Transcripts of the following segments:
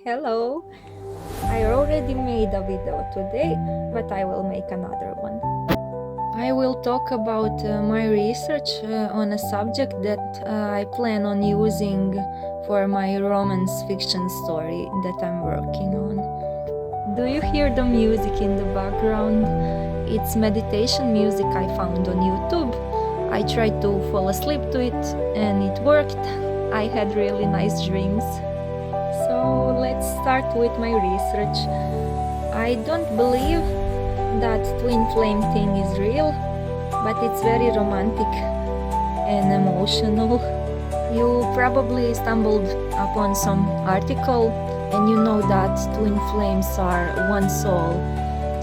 Hello! I already made a video today, but I will make another one. I will talk about my research on a subject that I plan on using for my romance fiction story that I'm working on. Do you hear the music in the background? It's meditation music I found on YouTube. I tried to fall asleep to it and it worked. I had really nice dreams. So let's start with my research. I don't believe that twin flame thing is real, but it's very romantic and emotional. You probably stumbled upon some article and you know that twin flames are one soul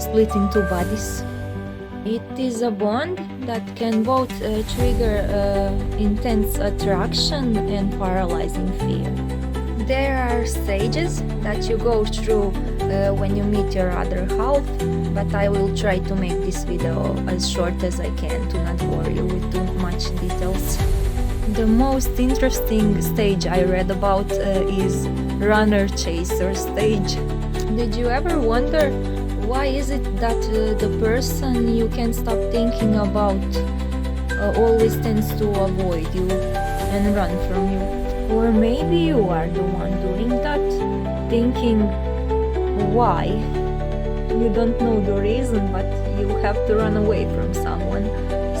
split in two bodies. It is a bond that can both trigger intense attraction and paralyzing fear. There are stages that you go through when you meet your other half, but I will try to make this video as short as I can to not bore you with too much details. The most interesting stage I read about is runner chaser stage. Did you ever wonder why is it that the person you can't stop thinking about always tends to avoid you and run from you? Or maybe you are the one doing that, thinking why. You don't know the reason, but you have to run away from someone.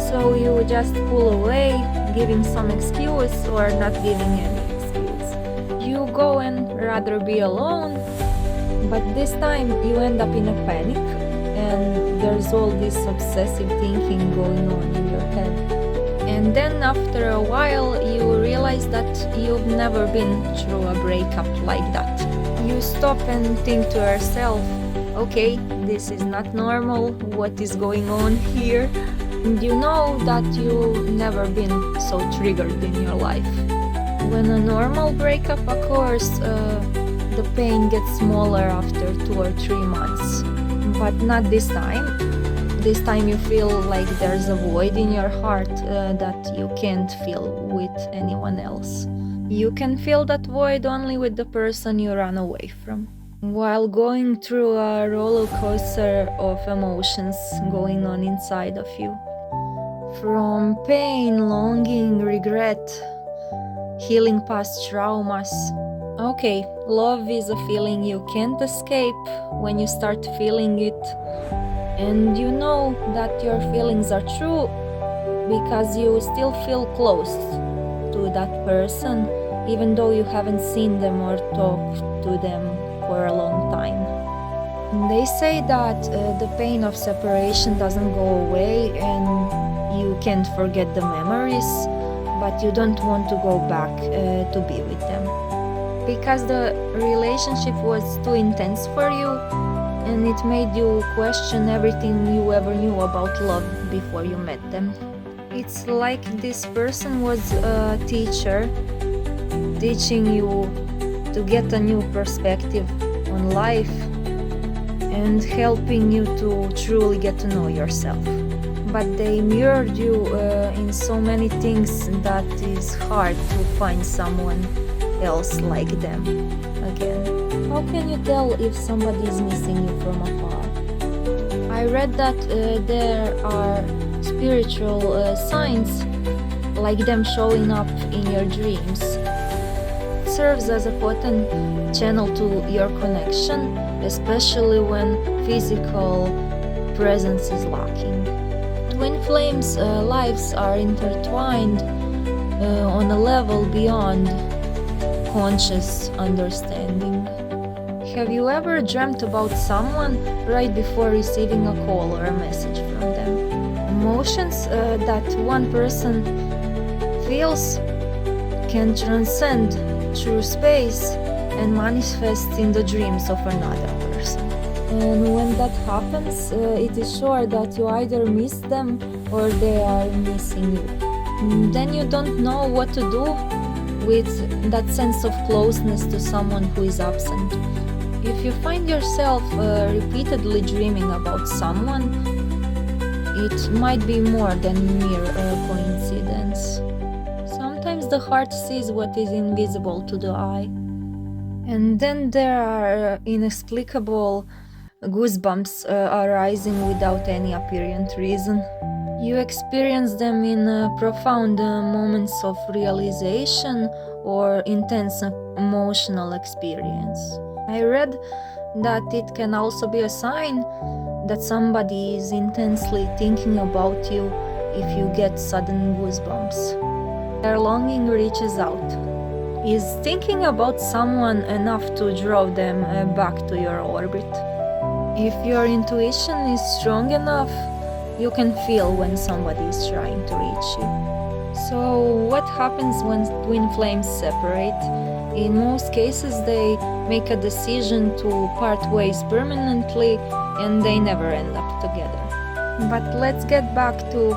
So you just pull away, giving some excuse or not giving any excuse. You go and rather be alone, but this time you end up in a panic and there's all this obsessive thinking going on in your head. And then after a while you realize that you've never been through a breakup like that. You stop and think to yourself, okay, this is not normal, what is going on here? And you know that you've never been so triggered in your life. When a normal breakup occurs, the pain gets smaller after 2 or 3 months. But not this time. This time you feel like there's a void in your heart that you can't fill with anyone else. You can fill that void only with the person you run away from. While going through a roller coaster of emotions going on inside of you. From pain, longing, regret, healing past traumas. Okay, love is a feeling you can't escape when you start feeling it. And you know that your feelings are true because you still feel close to that person, even though you haven't seen them or talked to them for a long time. They say that the pain of separation doesn't go away and you can't forget the memories, but you don't want to go back to be with them. Because the relationship was too intense for you, and it made you question everything you ever knew about love before you met them. It's like this person was a teacher, teaching you to get a new perspective on life and helping you to truly get to know yourself. But they mirrored you in so many things that is hard to find someone else like them again. How can you tell if somebody is missing you from afar? I read that there are spiritual signs, like them showing up in your dreams. It serves as a potent channel to your connection, especially when physical presence is lacking. Twin flames' lives are intertwined on a level beyond conscious understanding. Have you ever dreamt about someone right before receiving a call or a message from them? Emotions that one person feels can transcend through space and manifest in the dreams of another person. And when that happens, it is sure that you either miss them or they are missing you. Then you don't know what to do with that sense of closeness to someone who is absent. If you find yourself repeatedly dreaming about someone, it might be more than mere coincidence. Sometimes the heart sees what is invisible to the eye. And then there are inexplicable goosebumps arising without any apparent reason. You experience them in profound moments of realization or intense emotional experience. I read that it can also be a sign that somebody is intensely thinking about you if you get sudden goosebumps. Their longing reaches out. Is thinking about someone enough to draw them back to your orbit? If your intuition is strong enough, you can feel when somebody is trying to reach you. So, what happens when twin flames separate? In most cases, they make a decision to part ways permanently and they never end up together. But let's get back to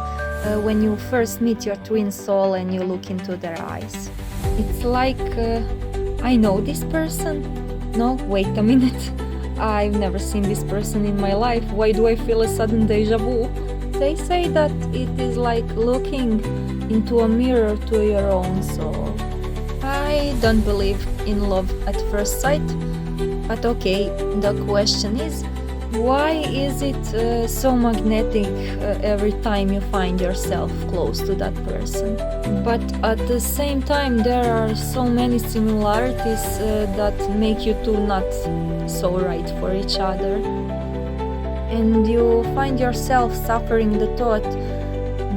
when you first meet your twin soul and you look into their eyes. It's like, I know this person. No, wait a minute. I've never seen this person in my life. Why do I feel a sudden deja vu? They say that it is like looking into a mirror to your own soul. I don't believe in love at first sight, but okay, the question is, why is it so magnetic every time you find yourself close to that person? But at the same time, there are so many similarities that make you two not so right for each other. And you find yourself suffering the thought,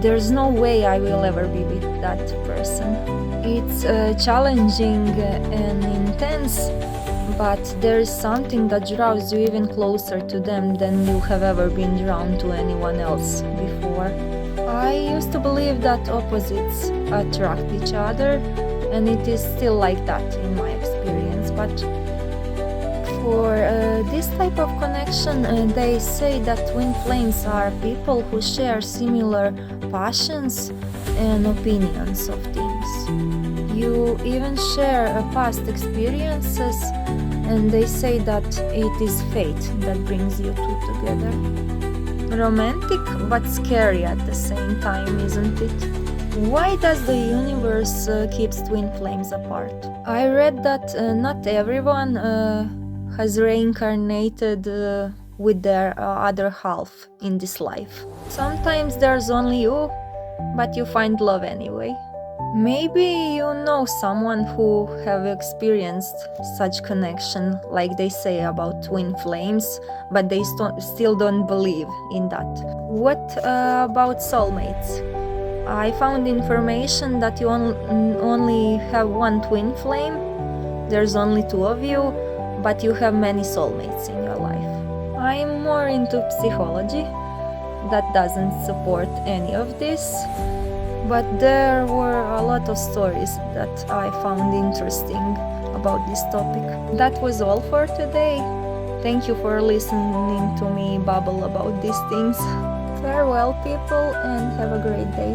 there's no way I will ever be with that person. It's challenging and intense, but there is something that draws you even closer to them than you have ever been drawn to anyone else before. I used to believe that opposites attract each other, and it is still like that in my experience, but for this type of connection, they say that twin flames are people who share similar passions and opinions of things. You even share past experiences, and they say that it is fate that brings you two together. Romantic but scary at the same time, isn't it? Why does the universe keeps twin flames apart? I read that not everyone has reincarnated with their other half in this life. Sometimes there's only you, but you find love anyway. Maybe you know someone who have experienced such connection, like they say about twin flames, but they still don't believe in that. What about soulmates? I found information that you only have one twin flame. There's only two of you, but you have many soulmates in your life. I'm more into psychology. That doesn't support any of this. But there were a lot of stories that I found interesting about this topic. That was all for today. Thank you for listening to me babble about these things. Farewell, people, and have a great day.